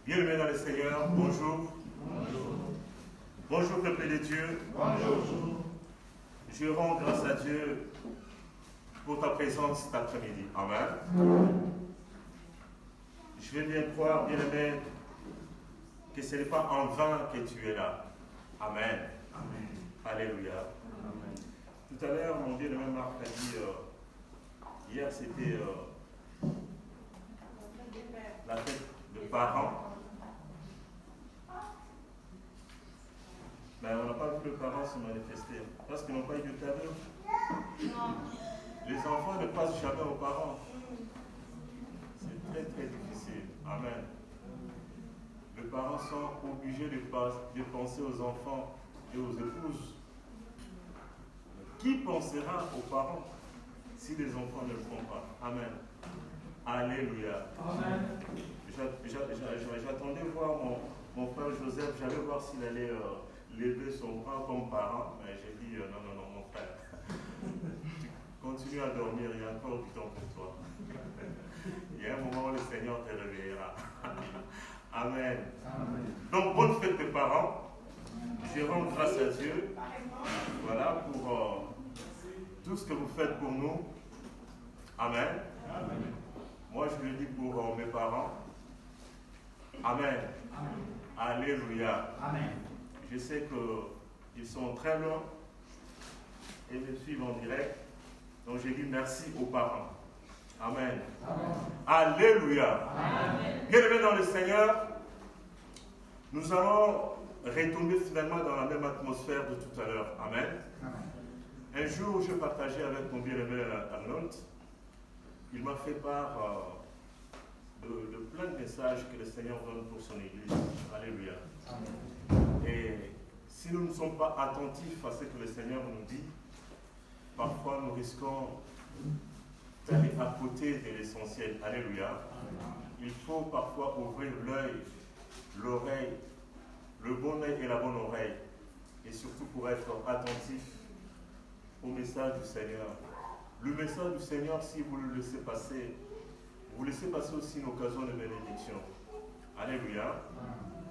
Bien-aimés dans le Seigneur, bonjour. Bonjour. Bonjour, peuple de Dieu. Bonjour. Je rends grâce à Dieu pour ta présence cet après-midi. Amen. Je veux bien croire, bien-aimé, que ce n'est pas en vain que tu es là. Amen. Amen. Alléluia. Amen. Tout à l'heure, mon bien-aimé Marc a dit, hier c'était la fête de parents. Mais on n'a pas vu les parents se manifester parce qu'ils n'ont pas eu de cadeau. Les enfants ne passent jamais aux parents. C'est très très difficile. Amen. Les parents sont obligés de penser aux enfants et aux épouses. Qui pensera aux parents si les enfants ne le font pas? Amen. Alléluia. Amen. J'attendais voir mon frère Joseph, j'allais voir s'il allait lever son bras comme parent, mais j'ai dit non, mon frère. Tu continues à dormir, il y a encore du temps pour toi. Il y a un moment où le Seigneur te réveillera. Amen. Amen. Donc, bonne fête des parents. Je rends grâce à Dieu. Voilà, pour tout ce que vous faites pour nous. Amen. Amen. Moi, je le dis pour mes parents. Amen. Amen. Alléluia. Amen. Je sais qu'ils sont très loin et me suivent en direct. Donc, j'ai dit merci aux parents. Amen. Amen. Alléluia. Amen. Bien-aimés dans le Seigneur, nous allons retomber finalement dans la même atmosphère de tout à l'heure. Amen. Amen. Un jour, je partageais avec mon bien-aimé Arnold. Il m'a fait part de plein de messages que le Seigneur donne pour son Église. Alléluia. Amen. Et si nous ne sommes pas attentifs à ce que le Seigneur nous dit, parfois nous risquons d'aller à côté de l'essentiel. Alléluia. Il faut parfois ouvrir l'œil, l'oreille, le bon œil et la bonne oreille. Et surtout pour être attentif au message du Seigneur. Le message du Seigneur, si vous le laissez passer, vous laissez passer aussi une occasion de bénédiction. Alléluia.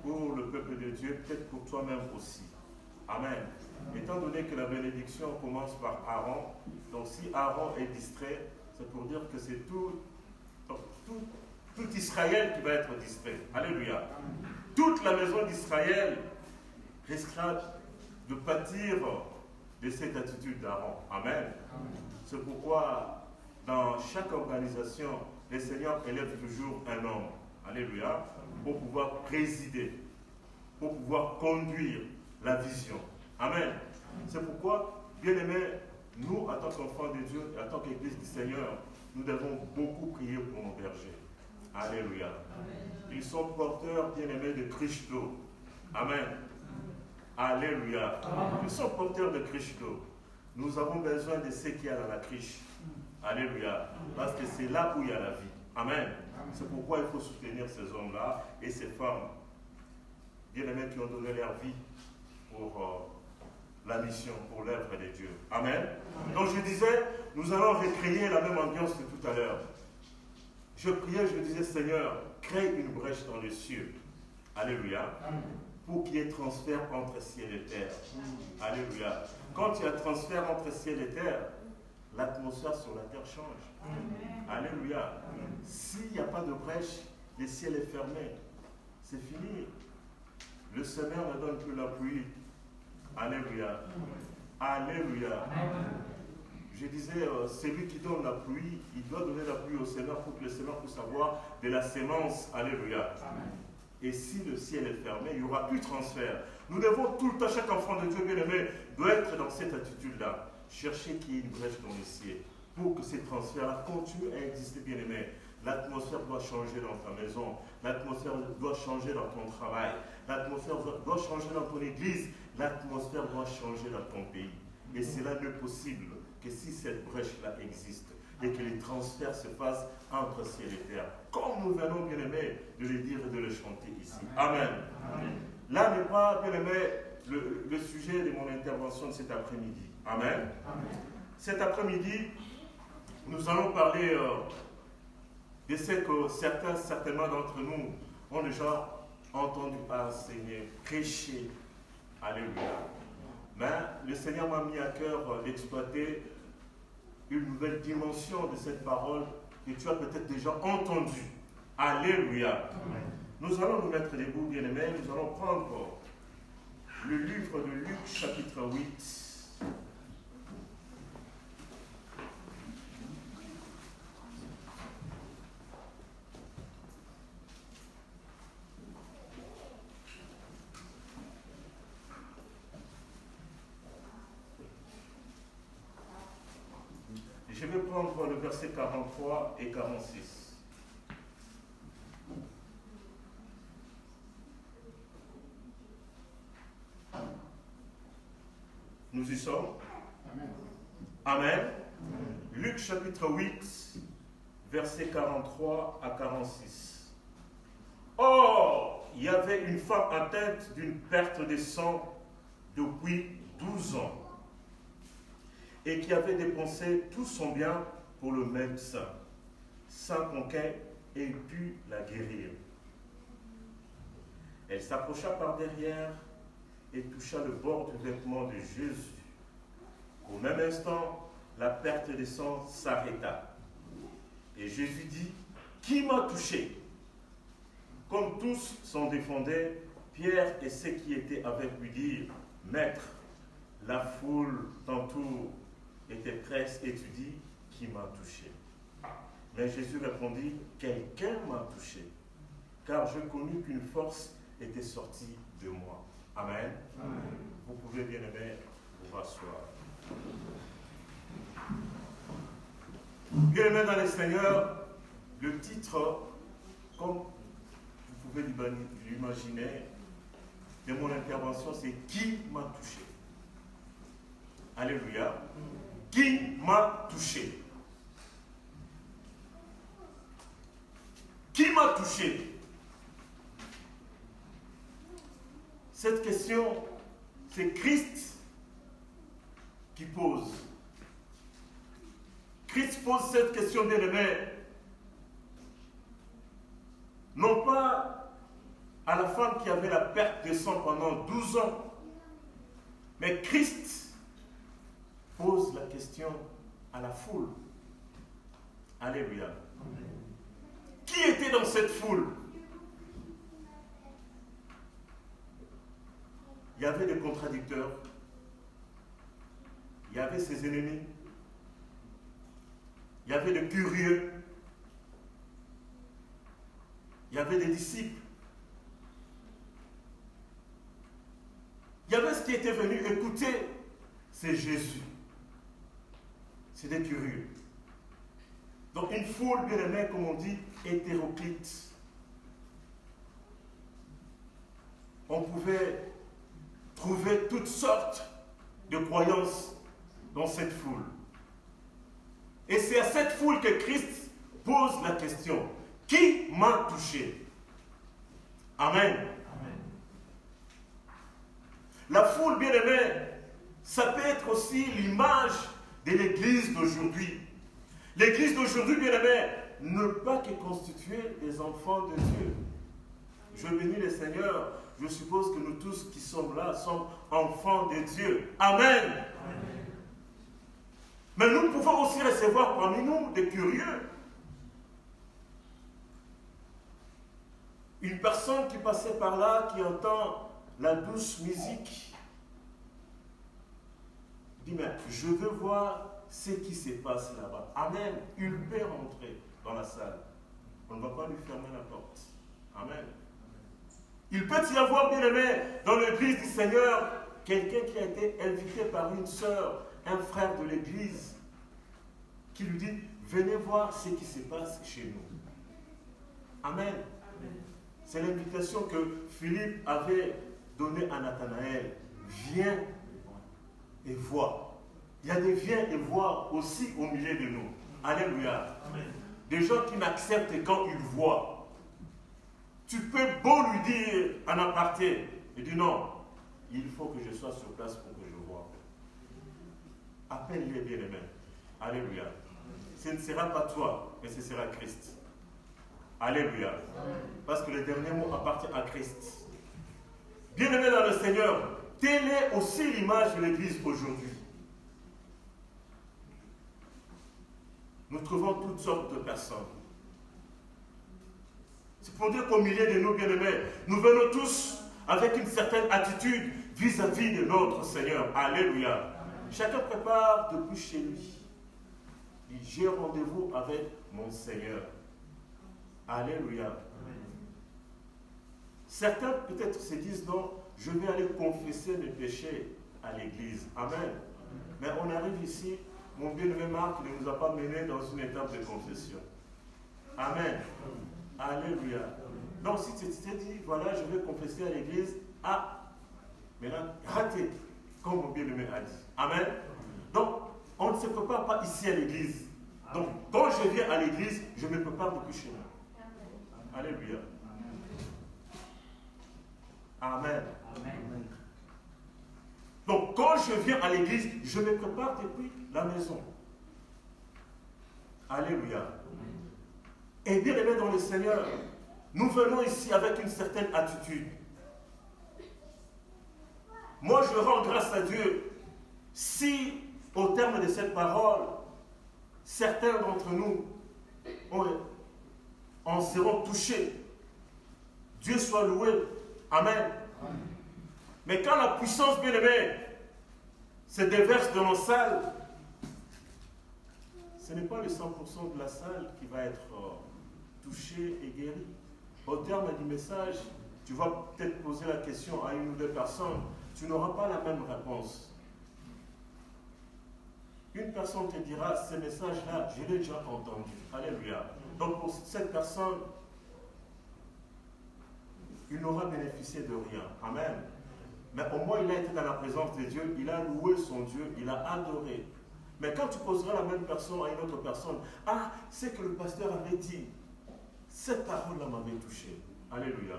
Pour le peuple de Dieu, peut-être pour toi-même aussi. Amen. Étant donné que la bénédiction commence par Aaron, donc si Aaron est distrait, c'est pour dire que c'est tout Israël qui va être distrait. Alléluia. Toute la maison d'Israël risquera de pâtir de cette attitude d'Aaron. Amen. C'est pourquoi dans chaque organisation, le Seigneur élève toujours un homme. Alléluia. Pour pouvoir présider, pour pouvoir conduire la vision. Amen. C'est pourquoi, bien-aimés, nous, en tant qu'enfants de Dieu, en tant qu'Église du Seigneur, nous devons beaucoup prier pour nos bergers. Alléluia. Ils sont porteurs, bien-aimés, de Christo. Amen. Alléluia. Ils sont porteurs de Christo. Nous avons besoin de ce qu'il y a dans la criche. Alléluia. Parce que c'est là où il y a la vie. Amen. C'est pourquoi il faut soutenir ces hommes-là et ces femmes, bien-aimés, qui ont donné leur vie pour la mission, pour l'œuvre de Dieu. Amen. Donc je disais, nous allons recréer la même ambiance que tout à l'heure. Je priais, je disais, Seigneur, crée une brèche dans les cieux. Alléluia. Pour qu'il y ait transfert entre ciel et terre. Alléluia. Quand il y a transfert entre ciel et terre, l'atmosphère sur la terre change. Alléluia. S'il n'y a pas de brèche, le ciel est fermé. C'est fini. Le semeur ne donne plus la pluie. Alléluia. Alléluia. Je disais, celui qui donne la pluie, il doit donner la pluie au semeur pour que le semeur puisse avoir de la sémence. Alléluia. Et si le ciel est fermé, il n'y aura plus de transfert. Nous devons tout le temps, chaque enfant de Dieu bien-aimé doit être dans cette attitude-là. Chercher qu'il y ait une brèche dans le ciel pour que ces transferts-là continuent à exister, bien-aimé. L'atmosphère doit changer dans ta maison. L'atmosphère doit changer dans ton travail. L'atmosphère doit changer dans ton église. L'atmosphère doit changer dans ton pays. Et cela n'est possible que si cette brèche-là existe et que les transferts se fassent entre ciel et terre. Comme nous venons, bien-aimés, de le dire et de le chanter ici. Amen. Amen. Là n'est pas, bien-aimés, le sujet de mon intervention de cet après-midi. Amen. Amen. Cet après-midi, nous allons parler de ce que certains, certainement d'entre nous, ont déjà entendu enseigner, prêcher. Alléluia. Mais le Seigneur m'a mis à cœur d'exploiter une nouvelle dimension de cette parole que tu as peut-être déjà entendue. Alléluia. Nous allons nous mettre debout, bien-aimés. Nous allons prendre le livre de Luc, chapitre 8. Je vais prendre le verset 43 et 46. Nous y sommes. Amen. Amen. Luc chapitre 8, verset 43 à 46. Or, il y avait une femme atteinte d'une perte de sang depuis 12 ans et qui avait dépensé tout son bien pour le médecin, sans qu'aucun ait pu la guérir. Elle s'approcha par derrière et toucha le bord du vêtement de Jésus. Au même instant, la perte de sang s'arrêta. Et Jésus dit, « Qui m'a touché ?» Comme tous s'en défendaient, Pierre et ceux qui étaient avec lui dirent, « Maître, la foule t'entoure et tes presses et tu dis, qui m'a touché ?» Mais Jésus répondit, « Quelqu'un m'a touché, car je connus qu'une force était sortie de moi. » Amen. Amen. Vous pouvez, bien aimé, vous rasseoir. Bien aimé dans les Seigneurs, le titre, comme vous pouvez l'imaginer, de mon intervention, c'est « Qui m'a touché ?» Alléluia. Qui m'a touché? Qui m'a touché? Cette question, c'est Christ qui pose. Christ pose cette question, bien aimé, non pas à la femme qui avait la perte de sang pendant 12 ans, mais Christ pose la question à la foule. Alléluia. Amen. Qui était dans cette foule? Il y avait des contradicteurs, il y avait ses ennemis, il y avait des curieux, il y avait des disciples, il y avait ce qui était venu écouter, c'est Jésus. C'est des curieux. Donc une foule, bien aimée, comme on dit, hétéroclite. On pouvait trouver toutes sortes de croyances dans cette foule. Et c'est à cette foule que Christ pose la question. Qui m'a touché? Amen. Amen. La foule, bien aimée, ça peut être aussi l'image de l'Église d'aujourd'hui. L'Église d'aujourd'hui, bien aimé, ne pas que constituer des enfants de Dieu. Je bénis le Seigneur. Je suppose que nous tous qui sommes là sommes enfants de Dieu. Amen. Amen. Mais nous pouvons aussi recevoir parmi nous des curieux. Une personne qui passait par là, qui entend la douce musique, dit, mais je veux voir ce qui se passe là-bas. Amen. Il peut rentrer dans la salle. On ne va pas lui fermer la porte. Amen. Il peut y avoir, bien aimé, dans l'église du Seigneur, quelqu'un qui a été invité par une sœur, un frère de l'église, qui lui dit, venez voir ce qui se passe chez nous. Amen. Amen. C'est l'invitation que Philippe avait donnée à Nathanaël. Viens et vois. Il y a des viens et voir aussi au milieu de nous. Alléluia. Amen. Des gens qui n'acceptent quand ils voient. Tu peux beau lui dire en aparté, il dit non, il faut que je sois sur place pour que je vois. Appelle-les bien-aimés. Alléluia. Ce ne sera pas toi, mais ce sera Christ. Alléluia. Parce que le dernier mot appartient à Christ. Bien-aimés dans le Seigneur, telle est aussi l'image de l'Église aujourd'hui. Nous trouvons toutes sortes de personnes. C'est pour dire qu'au milieu de nous, bien-aimés, nous venons tous avec une certaine attitude vis-à-vis de notre Seigneur. Alléluia. Chacun prépare depuis chez lui. Il dit, j'ai rendez-vous avec mon Seigneur. Alléluia. Certains peut-être se disent, non, je vais aller confesser mes péchés à l'église. Amen. Mais on arrive ici, mon bien-aimé Marc ne nous a pas menés dans une étape de confession. Amen. Alléluia. Donc si tu t'es dit, voilà, je vais confesser à l'église, maintenant, raté, comme mon bien-aimé a dit. Amen. Donc, on ne se prépare pas ici à l'église. Donc, quand je viens à l'église, je me prépare depuis chez moi. Alléluia. Amen. Amen. Donc, quand je viens à l'église, je me prépare depuis la maison. Alléluia. Et bien aimé dans le Seigneur, nous venons ici avec une certaine attitude. Moi, je rends grâce à Dieu si, au terme de cette parole, certains d'entre nous en seront touchés. Dieu soit loué. Amen. Amen. Mais quand la puissance, bien-aimée, se déverse dans nos salles, ce n'est pas le 100% de la salle qui va être touché et guéri. Au terme du message, tu vas peut-être poser la question à une ou deux personnes, tu n'auras pas la même réponse. Une personne te dira, ce message-là, je l'ai déjà entendu. Alléluia. Donc pour cette personne, il n'aura bénéficié de rien. Amen. Mais au moins, il a été dans la présence de Dieu, il a loué son Dieu, il a adoré. Mais quand tu poseras la même personne à une autre personne, c'est que le pasteur avait dit, cette parole-là m'avait touché. Alléluia.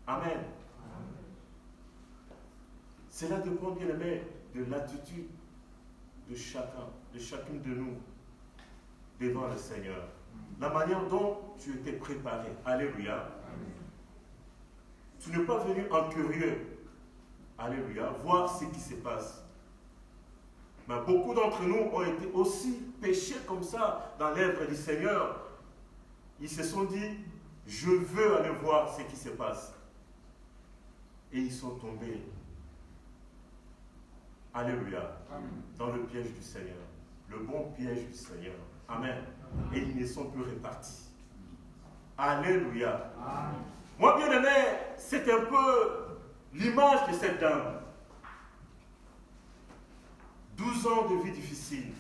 Amen. Cela dépend, bien aimé, de l'attitude de chacun, de chacune de nous, devant le Seigneur. La manière dont tu étais préparé. Alléluia. Tu n'es pas venu en curieux. Alléluia. Voir ce qui se passe. Mais beaucoup d'entre nous ont été aussi péchés comme ça dans l'œuvre du Seigneur. Ils se sont dit, je veux aller voir ce qui se passe. Et ils sont tombés. Alléluia. Amen. Dans le piège du Seigneur. Le bon piège du Seigneur. Amen. Et ils ne sont plus répartis. Alléluia. Amen. Moi, bien aimé, c'est un peu l'image de cette dame. 12 ans de vie difficile.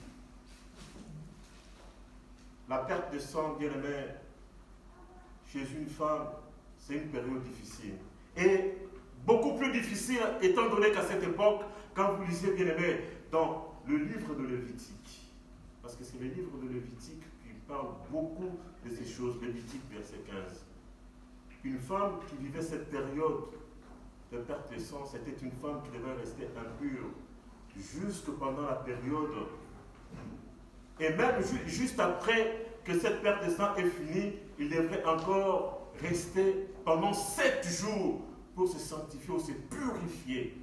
La perte de sang, bien aimé, chez une femme, c'est une période difficile. Et beaucoup plus difficile, étant donné qu'à cette époque, quand vous lisez, bien aimé, dans le livre de Lévitique, parce que c'est le livre de Lévitique qui parle beaucoup de ces choses, Lévitique, verset 15. Une femme qui vivait cette période de perte de sang, c'était une femme qui devait rester impure jusque pendant la période. Et même juste après que cette perte de sang est finie, il devrait encore rester pendant 7 jours pour se sanctifier ou se purifier.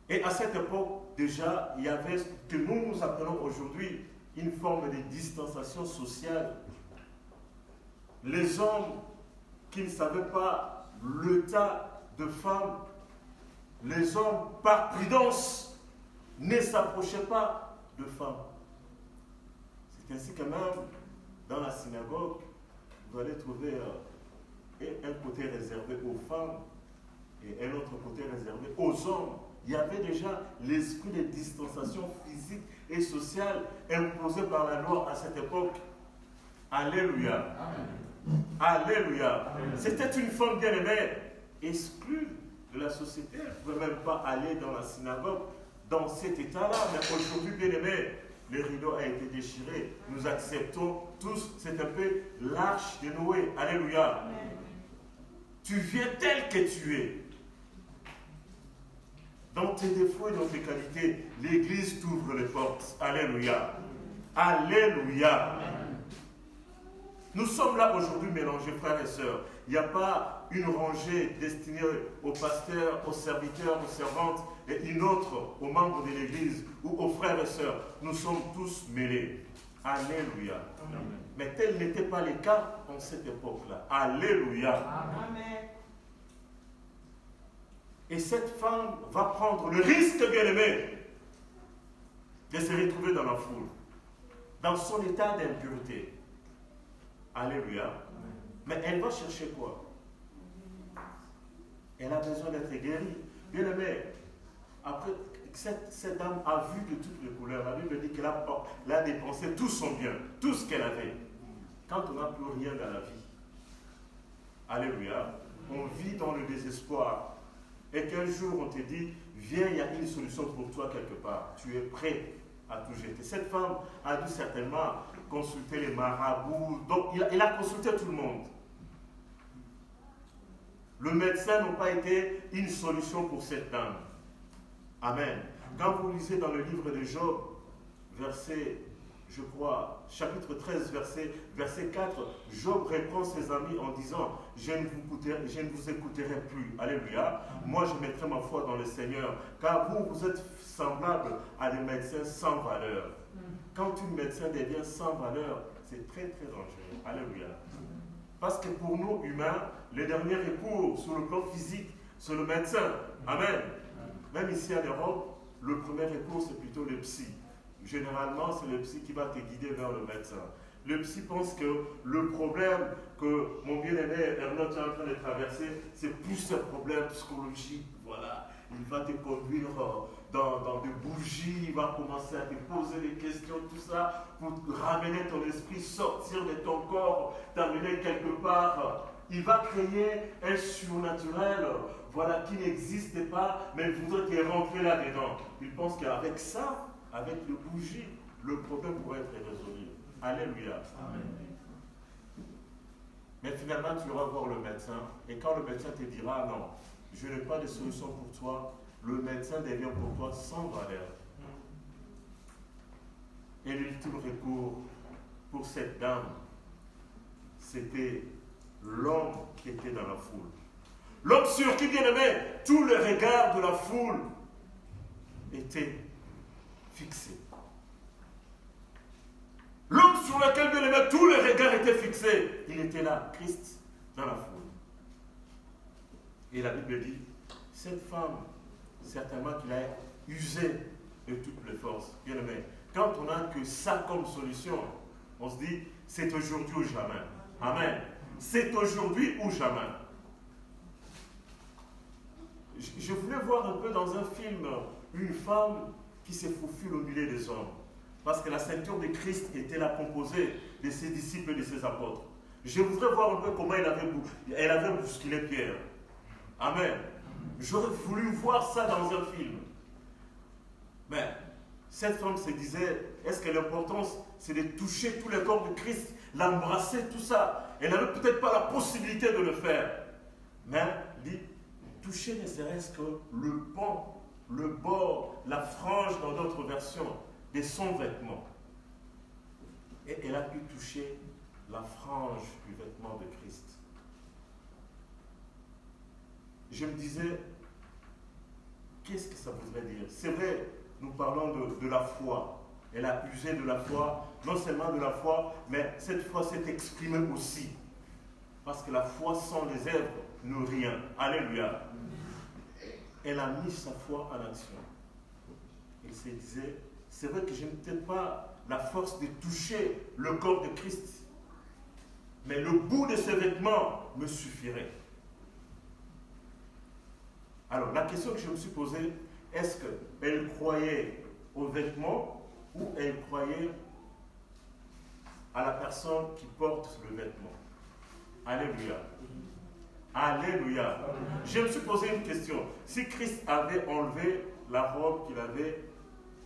Et à cette époque, déjà, il y avait ce que nous appelons aujourd'hui une forme de distanciation sociale. Les hommes qui ne savaient pas l'état de femme, les hommes, par prudence, ne s'approchaient pas de femmes. C'est ainsi que même dans la synagogue, vous allez trouver un côté réservé aux femmes et un autre côté réservé aux hommes. Il y avait déjà l'esprit de distanciation physique et sociale imposé par la loi à cette époque. Alléluia. Amen. Alléluia. C'était une femme bien aimée, exclue de la société. Elle ne pouvait même pas aller dans la synagogue dans cet état-là. Mais aujourd'hui, bien aimé, le rideau a été déchiré. Nous acceptons tous, c'est un peu l'arche de Noé. Alléluia. Amen. Tu viens tel que tu es. Dans tes défauts et dans tes qualités, l'Église t'ouvre les portes. Alléluia. Alléluia. Nous sommes là aujourd'hui mélangés, frères et sœurs. Il n'y a pas une rangée destinée aux pasteurs, aux serviteurs, aux servantes et une autre aux membres de l'Église ou aux frères et sœurs. Nous sommes tous mêlés. Alléluia. Amen. Mais tel n'était pas le cas en cette époque-là. Alléluia. Amen. Et cette femme va prendre le risque, bien-aimé, de se retrouver dans la foule, dans son état d'impureté. Alléluia. Amen. Mais elle va chercher quoi? Elle a besoin d'être guérie. Bien-aimé, après, cette dame a vu de toutes les couleurs. La Bible dit qu'elle a dépensé tout son bien, tout ce qu'elle avait. Quand on n'a plus rien dans la vie, alléluia, on vit dans le désespoir. Et qu'un jour on te dit, viens, il y a une solution pour toi quelque part. Tu es prêt à tout jeter. Cette femme a dû certainement consulter les marabouts. Donc il a consulté tout le monde. Le médecin n'a pas été une solution pour cette dame. Amen. Quand vous lisez dans le livre de Job, verset, je crois, chapitre 13, verset 4, Job reprend ses amis en disant, je ne vous écouterai plus. Alléluia. Moi, je mettrai ma foi dans le Seigneur, car vous êtes semblables à des médecins sans valeur. Quand un médecin devient sans valeur, c'est très, très dangereux. Alléluia. Parce que pour nous, humains, le dernier recours sur le plan physique, c'est le médecin. Amen. Même ici en Europe, le premier recours, c'est plutôt le psy. Généralement, c'est le psy qui va te guider vers le médecin. Le psy pense que le problème que mon bien-aimé Ernold est en train de traverser, c'est plus un problème psychologique. Voilà. Il va te conduire dans des bougies, il va commencer à te poser des questions, tout ça, pour ramener ton esprit, sortir de ton corps, t'amener quelque part. Il va créer un surnaturel, voilà, qui n'existe pas, mais il voudrait te rentrer là-dedans. Il pense qu'avec ça, avec le bougie, le problème pourrait être résolu. Alléluia. Amen. Mais finalement, tu iras voir le médecin, et quand le médecin te dira, non, je n'ai pas de solution pour toi, le médecin devient pour toi sans valeur. Et l'ultime recours pour cette dame, c'était l'homme qui était dans la foule. L'homme sur qui, bien aimé, tous les regards de la foule étaient fixés. L'homme sur lequel, bien aimé, tous les regards étaient fixés. Il était là, Christ, dans la foule. Et la Bible dit, cette femme, certainement qu'il a usé de toutes les forces. Bien aimé, quand on n'a que ça comme solution, on se dit, c'est aujourd'hui ou jamais. Amen. C'est aujourd'hui ou jamais. Je voulais voir un peu dans un film une femme qui se faufile au milieu des hommes. Parce que la ceinture de Christ était la composée de ses disciples et de ses apôtres. Je voudrais voir un peu comment elle avait bousculé Pierre. Amen. J'aurais voulu voir ça dans un film. Mais cette femme se disait, est-ce que l'importance, c'est de toucher tout le corps de Christ, l'embrasser, tout ça. Elle n'avait peut-être pas la possibilité de le faire. Mais dit, toucher ne serait-ce que le pan, le bord, la frange dans d'autres versions de son vêtement. Et elle a pu toucher la frange du vêtement de Christ. Je me disais, qu'est-ce que ça voudrait dire? C'est vrai, nous parlons de la foi. Elle a usé de la foi, non seulement de la foi, mais cette foi s'est exprimée aussi. Parce que la foi sans les œuvres n'est rien. Alléluia. Elle a mis sa foi en action. Elle se disait, c'est vrai que je n'ai peut-être pas la force de toucher le corps de Christ, mais le bout de ses vêtements me suffirait. Alors, la question que je me suis posée, est-ce qu'elle croyait aux vêtements ou elle croyait à la personne qui porte le vêtement? Alléluia. Alléluia. Je me suis posé une question. Si Christ avait enlevé la robe qu'il avait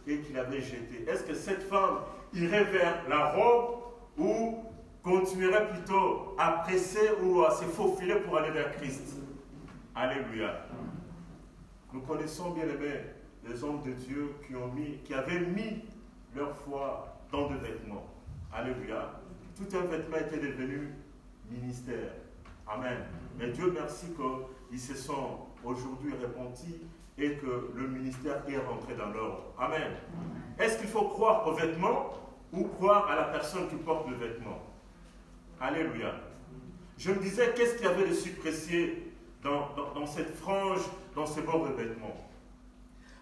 et qu'il avait jetée, est-ce que cette femme irait vers la robe ou continuerait plutôt à presser ou à se faufiler pour aller vers Christ? Alléluia. Nous connaissons bien aimés les hommes de Dieu qui avaient mis leur foi dans des vêtements. Alléluia. Tout un vêtement était devenu ministère. Amen. Mais Dieu merci qu'ils se sont aujourd'hui repentis et que le ministère est rentré dans l'ordre. Amen. Est-ce qu'il faut croire aux vêtements ou croire à la personne qui porte le vêtement? Alléluia. Je me disais, qu'est-ce qu'il y avait de si précieux dans cette frange, dans ces bords de vêtements?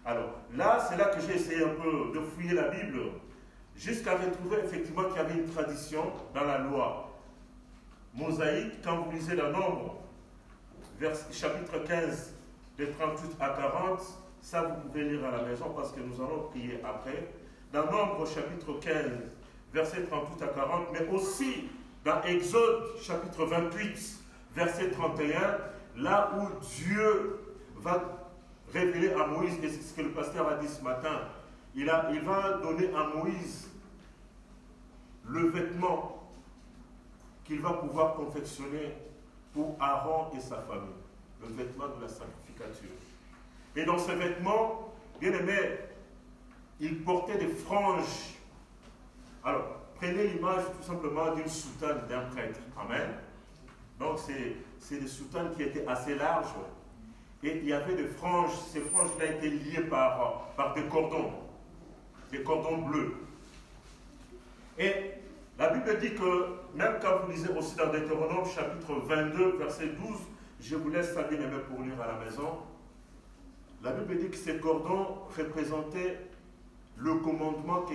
Alors, là, c'est là que j'ai essayé un peu de fouiller la Bible, jusqu'à retrouver effectivement qu'il y avait une tradition dans la loi mosaïque. Quand vous lisez dans Nombre, chapitre 15, de 38 à 40, ça vous pouvez lire à la maison parce que nous allons prier après. Dans Nombre, chapitre 15, versets 38 à 40, mais aussi dans Exode, chapitre 28, verset 31, là où Dieu va révéler à Moïse, et c'est ce que le pasteur a dit ce matin, il va donner à Moïse le vêtement qu'il va pouvoir confectionner pour Aaron et sa famille, le vêtement de la sanctificature. Et dans ce vêtement, bien aimé, il portait des franges. Alors, prenez l'image tout simplement d'une soutane d'un prêtre. Amen. Donc, c'est des soutanes qui étaient assez larges. Et il y avait des franges. Ces franges-là étaient liées par des cordons bleus. Et la Bible dit que, même quand vous lisez aussi dans Deutéronome, chapitre 22, verset 12, je vous laisse ça bien aimé pour lire à la maison. La Bible dit que ces cordons représentaient le commandement que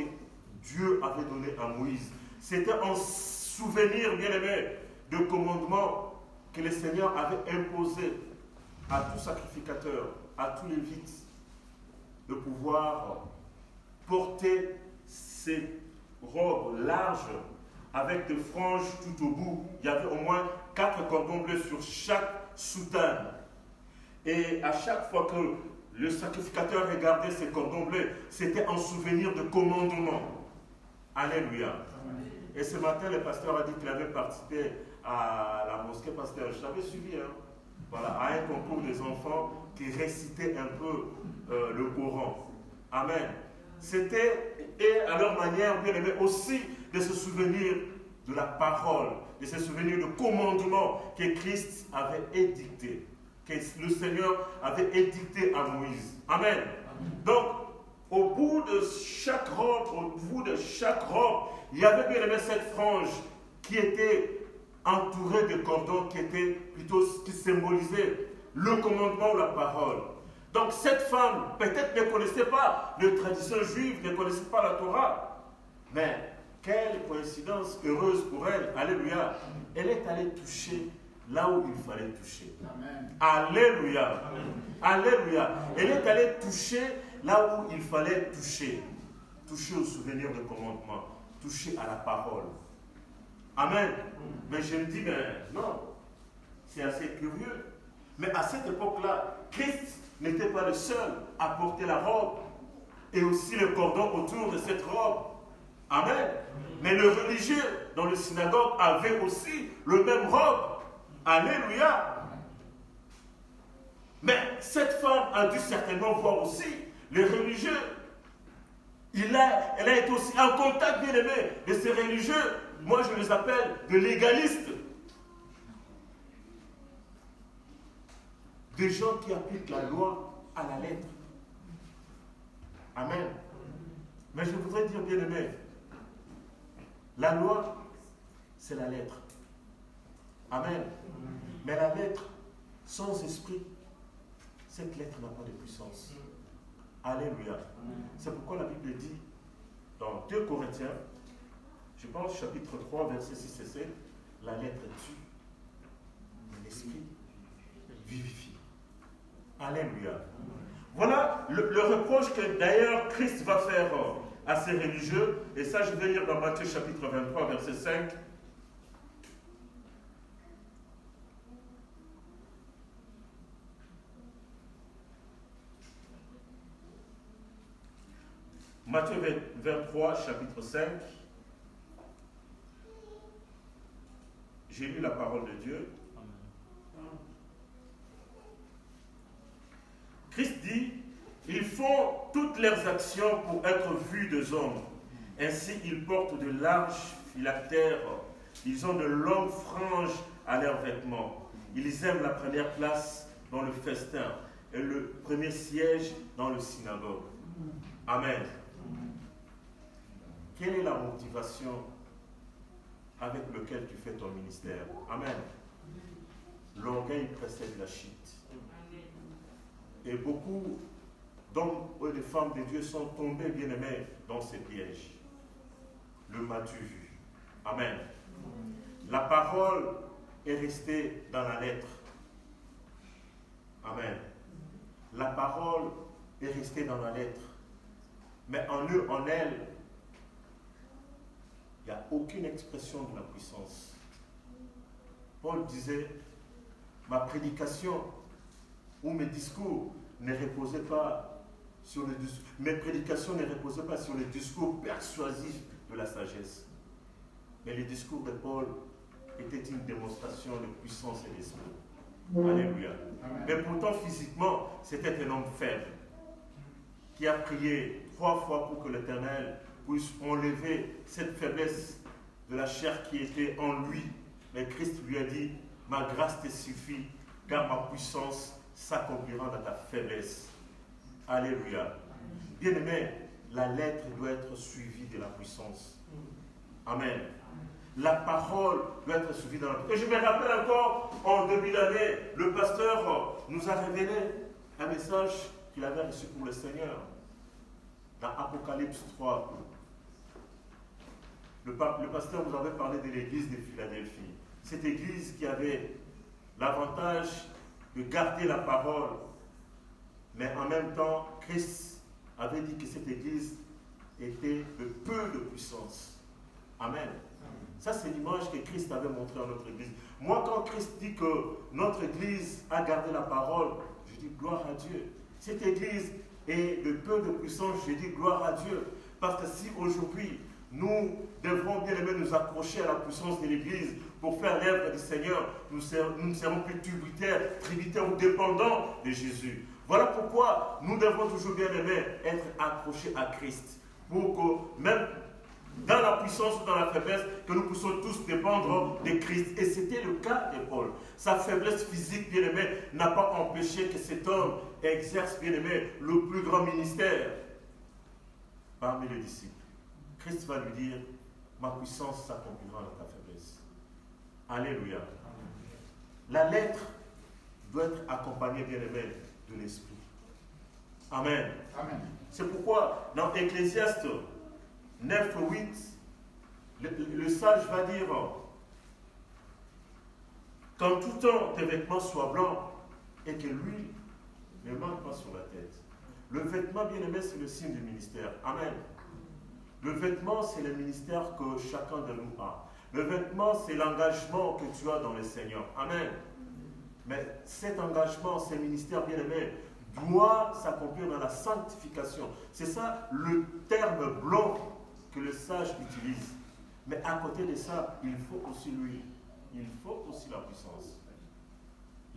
Dieu avait donné à Moïse. C'était un souvenir, bien aimé, de commandement que le Seigneur avait imposé à tout sacrificateur, à tous les Lévites, de pouvoir porter ces robes larges avec des franges tout au bout. Il y avait au moins 4 cordons bleus sur chaque soutane. Et à chaque fois que le sacrificateur regardait ces cordons bleus, c'était un souvenir de commandement. Alléluia. Et ce matin, le pasteur a dit qu'il avait participé à la mosquée pasteur. Je l'avais suivi, voilà, à un concours des enfants qui récitaient un peu le Coran. Amen. C'était, et à leur manière, bien aimé, aussi de se souvenir de la parole, de se souvenir du commandement que Christ avait édicté, que le Seigneur avait édicté à Moïse. Amen. Donc, au bout de chaque robe, il y avait bien aimé cette frange qui était entourée de cordons qui symbolisaient le commandement ou la parole. Donc cette femme, peut-être ne connaissait pas les traditions juives, ne connaissait pas la Torah, mais quelle coïncidence heureuse pour elle, alléluia, elle est allée toucher là où il fallait toucher. Amen. Alléluia. Amen. Alléluia. Elle est allée toucher là où il fallait toucher. Toucher au souvenir de commandement, toucher à la parole. Amen. Mais je me dis, non, c'est assez curieux. Mais à cette époque-là, Christ n'était pas le seul à porter la robe et aussi le cordon autour de cette robe. Amen. Mais le religieux dans le synagogue avait aussi le même robe. Alléluia. Mais cette femme a dû certainement voir aussi les religieux. Elle a été aussi en contact, bien aimé, de ces religieux. Moi, je les appelle de légalistes. Des gens qui appliquent la loi à la lettre. Amen. Mais je voudrais dire, bien aimé, la loi, c'est la lettre. Amen. Mais la lettre, sans esprit, cette lettre n'a pas de puissance. Alléluia. C'est pourquoi la Bible dit, dans 2 Corinthiens, je pense chapitre 3, versets 6 et 7, la lettre tue, mais l'esprit vivifie. Alléluia. Voilà le reproche que d'ailleurs Christ va faire à ces religieux. Et ça, je vais lire dans Matthieu chapitre 23, verset 5. Matthieu 23, chapitre 5. J'ai lu la parole de Dieu. Christ dit, ils font toutes leurs actions pour être vus des hommes. Ainsi, ils portent de larges phylactères. Ils ont de longues franges à leurs vêtements. Ils aiment la première place dans le festin et le premier siège dans le synagogue. Amen. Quelle est la motivation avec laquelle tu fais ton ministère? Amen. L'orgueil précède la chute. Et beaucoup d'hommes et de femmes de Dieu sont tombés, bien-aimés, dans ces pièges. Le m'as-tu vu? Amen. La parole est restée dans la lettre. Amen. La parole est restée dans la lettre. Mais en eux, en elle, il n'y a aucune expression de la puissance. Paul disait, ma prédication ou mes discours ne reposaient pas sur le discours. Mes prédications ne reposaient pas sur les discours persuasifs de la sagesse. Mais les discours de Paul étaient une démonstration de puissance et d'esprit. Alléluia. Mais pourtant, physiquement, c'était un homme faible qui a prié 3 fois pour que l'Éternel puisse enlever cette faiblesse de la chair qui était en lui. Mais Christ lui a dit, ma grâce te suffit, car ma puissance s'accomplira dans ta faiblesse. Alléluia. Bien-aimé, la lettre doit être suivie de la puissance. Amen. La parole doit être suivie dans la puissance. Et je me rappelle encore, en début d'année, le pasteur nous a révélé un message qu'il avait reçu pour le Seigneur. Dans Apocalypse 3. Le pasteur nous avait parlé de l'église de Philadelphie. Cette église qui avait l'avantage de garder la parole, mais en même temps, Christ avait dit que cette église était de peu de puissance. Amen. Ça, c'est l'image que Christ avait montrée à notre église. Moi, quand Christ dit que notre église a gardé la parole, je dis gloire à Dieu. Cette église est de peu de puissance, je dis gloire à Dieu. Parce que si aujourd'hui, nous devrons bien aimer nous accrocher à la puissance de l'église pour faire l'œuvre du Seigneur, nous ne serons plus tributaires ou dépendants de Jésus. Voilà pourquoi nous devons toujours bien aimer être accrochés à Christ. Pour que même dans la puissance ou dans la faiblesse, que nous puissions tous dépendre de Christ. Et c'était le cas de Paul. Sa faiblesse physique, bien aimé, n'a pas empêché que cet homme exerce, bien aimé, le plus grand ministère parmi les disciples. Christ va lui dire, ma puissance s'accomplira dans ta faiblesse. Alléluia. La lettre doit être accompagnée, bien aimé, de l'esprit. Amen. Amen. C'est pourquoi, dans Ecclésiaste 9, 8, le sage va dire, qu'en tout temps tes vêtements soient blancs et que l'huile ne manque pas sur la tête. Le vêtement, bien aimé, c'est le signe du ministère. Amen. Le vêtement, c'est le ministère que chacun de nous a. Le vêtement, c'est l'engagement que tu as dans le Seigneur. Amen. Mais cet engagement, ce ministère, bien aimé, doit s'accomplir dans la sanctification. C'est ça le terme blanc que le sage utilise. Mais à côté de ça, il faut aussi l'huile. Il faut aussi la puissance.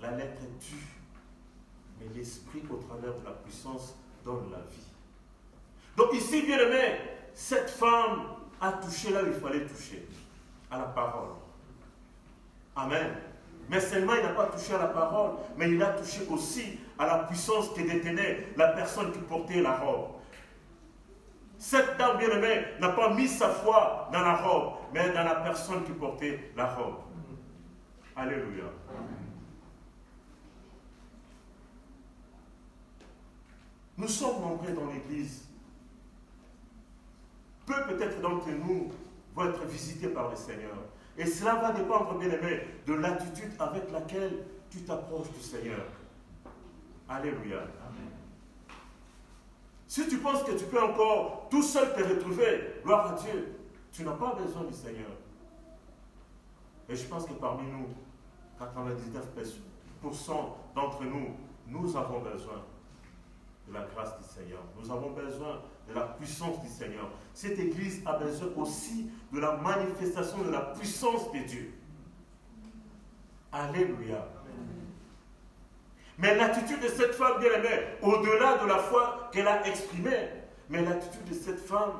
La lettre tue, mais l'esprit, au travers de la puissance, donne la vie. Donc ici, bien aimé, cette femme a touché là où il fallait toucher, à la parole. Amen. Mais seulement il n'a pas touché à la parole, mais il a touché aussi à la puissance qui détenait la personne qui portait la robe. Cette dame bien-aimée n'a pas mis sa foi dans la robe, mais dans la personne qui portait la robe. Alléluia. Nous sommes nombreux dans l'église. Peu peut-être d'entre nous vont être visités par le Seigneur. Et cela va dépendre, bien-aimé, de l'attitude avec laquelle tu t'approches du Seigneur. Alléluia. Amen. Si tu penses que tu peux encore tout seul te retrouver, gloire à Dieu, tu n'as pas besoin du Seigneur. Et je pense que parmi nous, 99% d'entre nous, nous avons besoin de la grâce du Seigneur. Nous avons besoin de la puissance du Seigneur. Cette église a besoin aussi de la manifestation de la puissance de Dieu. Alléluia. Mais l'attitude de cette femme, bien aimée, au-delà de la foi qu'elle a exprimée, mais l'attitude de cette femme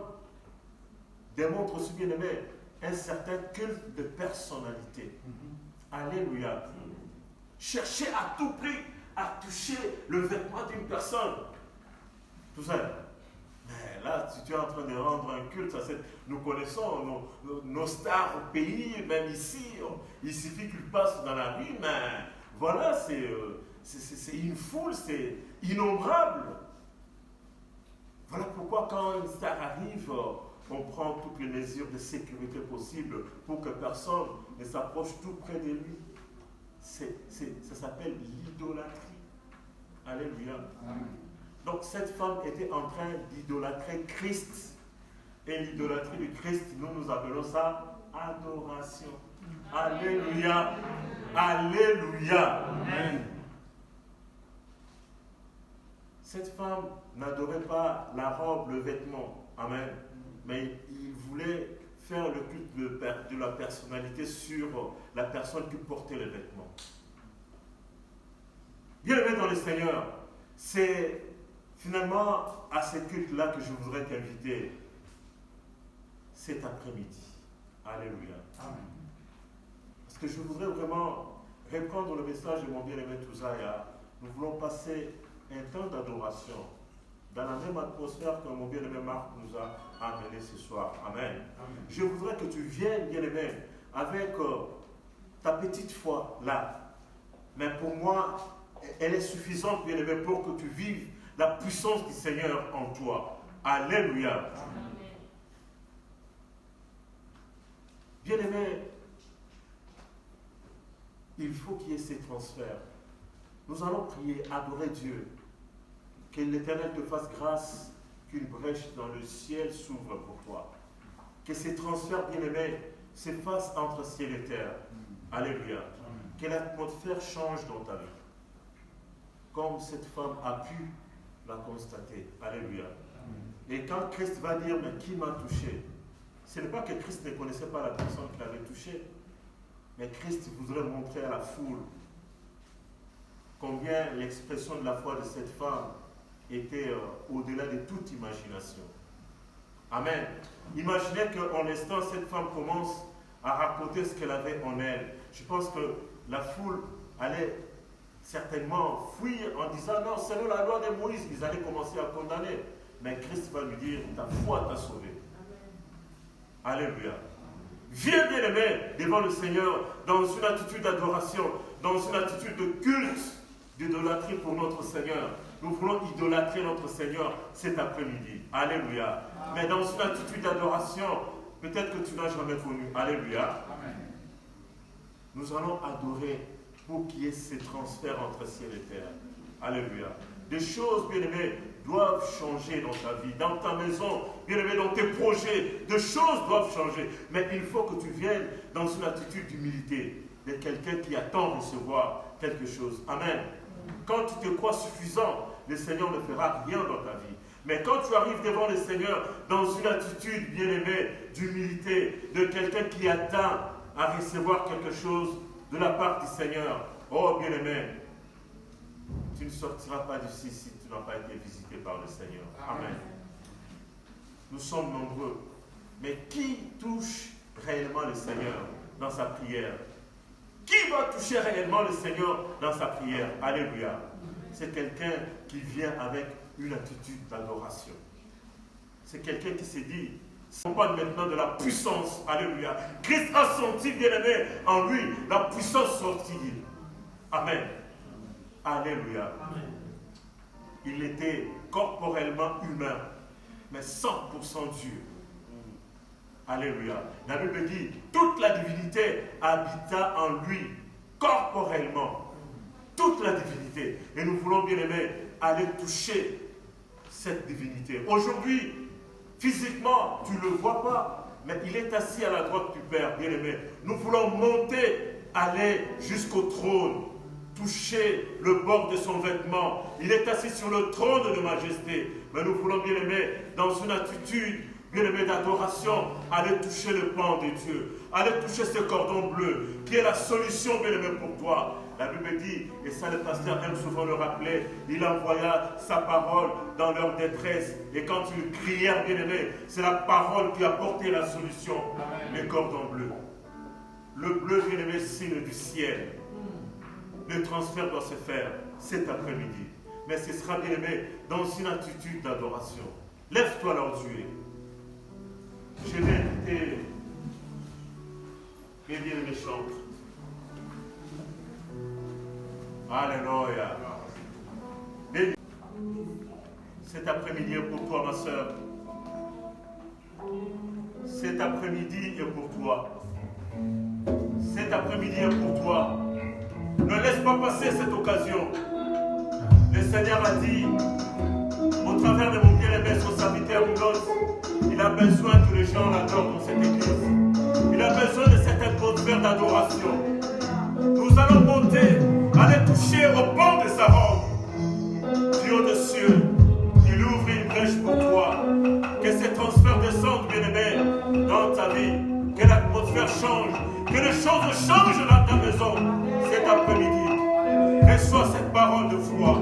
démontre aussi, bien aimé, un certain culte de personnalité. Alléluia. Chercher à tout prix à toucher le vêtement d'une personne. Tout ça. Mais là, si tu es en train de rendre un culte, nous connaissons nos stars au pays, même ici. Il suffit qu'ils passent dans la rue, mais voilà, c'est une foule, c'est innombrable. Voilà pourquoi quand une star arrive, on prend toutes les mesures de sécurité possibles pour que personne ne s'approche tout près de lui. Ça s'appelle l'idolâtrie. Alléluia. Amen. Donc cette femme était en train d'idolâtrer Christ. Et l'idolâtrie du Christ, nous appelons ça adoration. Alléluia. Alléluia. Amen. Cette femme n'adorait pas la robe, le vêtement. Amen. Mais il voulait faire le culte de la personnalité sur la personne qui portait les vêtements. Bien-aimé dans le Seigneur, c'est finalement à ce culte-là que je voudrais t'inviter cet après-midi. Alléluia. Amen. Parce que je voudrais vraiment reprendre le message de mon bien-aimé Touzaïa. Nous voulons passer un temps d'adoration dans la même atmosphère que mon bien-aimé Marc nous a amené ce soir. Amen. Amen. Je voudrais que tu viennes, bien-aimé, avec ta petite foi là. Mais pour moi, elle est suffisante, bien-aimé, pour que tu vives la puissance du Seigneur en toi. Alléluia. Amen. Bien-aimé, il faut qu'il y ait ces transferts. Nous allons prier, adorer Dieu. Que l'Éternel te fasse grâce, qu'une brèche dans le ciel s'ouvre pour toi. Que ces transferts, bien-aimés, s'effacent entre ciel et terre. Alléluia. Amen. Que l'atmosphère change dans ta vie. Comme cette femme a pu la constater. Alléluia. Amen. Et quand Christ va dire, mais qui m'a touché? Ce n'est pas que Christ ne connaissait pas la personne qui l'avait touché. Mais Christ voudrait montrer à la foule combien l'expression de la foi de cette femme était au-delà de toute imagination. Amen. Imaginez qu'en l'instant, cette femme commence à raconter ce qu'elle avait en elle. Je pense que la foule allait certainement fuir en disant non, selon la loi de Moïse, ils allaient commencer à condamner. Mais Christ va lui dire, ta foi t'a sauvé. Amen. Alléluia. Viens, bien-aimé, devant le Seigneur dans une attitude d'adoration, dans une attitude de culte, d'idolâtrie pour notre Seigneur. Nous voulons idolâtrer notre Seigneur cet après-midi. Alléluia. Amen. Mais dans une attitude d'adoration, peut-être que tu n'as jamais connu. Alléluia. Amen. Nous allons adorer pour qu'il y ait ces transferts entre ciel et terre. Alléluia. Des choses, bien-aimés, doivent changer dans ta vie, dans ta maison, bien-aimé, dans tes projets. Des choses doivent changer. Mais il faut que tu viennes dans une attitude d'humilité, de quelqu'un qui attend de recevoir quelque chose. Amen. Quand tu te crois suffisant, le Seigneur ne fera rien dans ta vie. Mais quand tu arrives devant le Seigneur dans une attitude, bien-aimée, d'humilité, de quelqu'un qui attend à recevoir quelque chose de la part du Seigneur, oh bien-aimé, tu ne sortiras pas d'ici si tu n'as pas été visité par le Seigneur. Amen. Nous sommes nombreux. Mais qui touche réellement le Seigneur dans sa prière? Qui va toucher réellement le Seigneur dans sa prière? Alléluia. C'est quelqu'un qui vient avec une attitude d'adoration. C'est quelqu'un qui s'est dit, ce n'est pas maintenant de la puissance. Alléluia. Christ a senti, bien-aimé, en lui, la puissance sortie. Amen. Alléluia. Amen. Il était corporellement humain, mais 100% Dieu. Alléluia. La Bible dit, toute la divinité habita en lui, corporellement. Toute la divinité. Et nous voulons, bien aimé, aller toucher cette divinité. Aujourd'hui, physiquement, tu ne le vois pas, mais il est assis à la droite du Père, bien aimé. Nous voulons monter, aller jusqu'au trône, toucher le bord de son vêtement. Il est assis sur le trône de majesté. Mais nous voulons, bien aimé, dans une attitude bien-aimé, d'adoration, allez toucher le pan de Dieu. Allez toucher ce cordon bleu, qui est la solution, bien-aimé, pour toi. La Bible dit, et ça le pasteur aime souvent le rappeler, il envoya sa parole dans leur détresse. Et quand ils crièrent, bien-aimé, c'est la parole qui a porté la solution. Le cordon bleu. Le bleu, bien-aimé, signe du ciel. Le transfert doit se faire cet après-midi. Mais ce sera, bien-aimé, dans une attitude d'adoration. Lève-toi, alors Dieu. Je vais inviter mes bien-aimés chantres. Alléluia. Cet après-midi est pour toi, ma soeur. Cet après-midi est pour toi. Cet après-midi est pour toi. Ne laisse pas passer cette occasion. Le Seigneur a dit, au travers de mon bien-aimé, son serviteur Moulos, il a besoin que les gens l'adorent dans cette église. Il a besoin de cette atmosphère d'adoration. Nous allons monter, aller toucher au pan de sa robe. Dieu des cieux, qu'il ouvre une brèche pour toi. Que ce transfert descende, bien-aimé, dans ta vie. Que l'atmosphère change. Que les choses changent dans ta maison cet après-midi. Reçois cette parole de foi.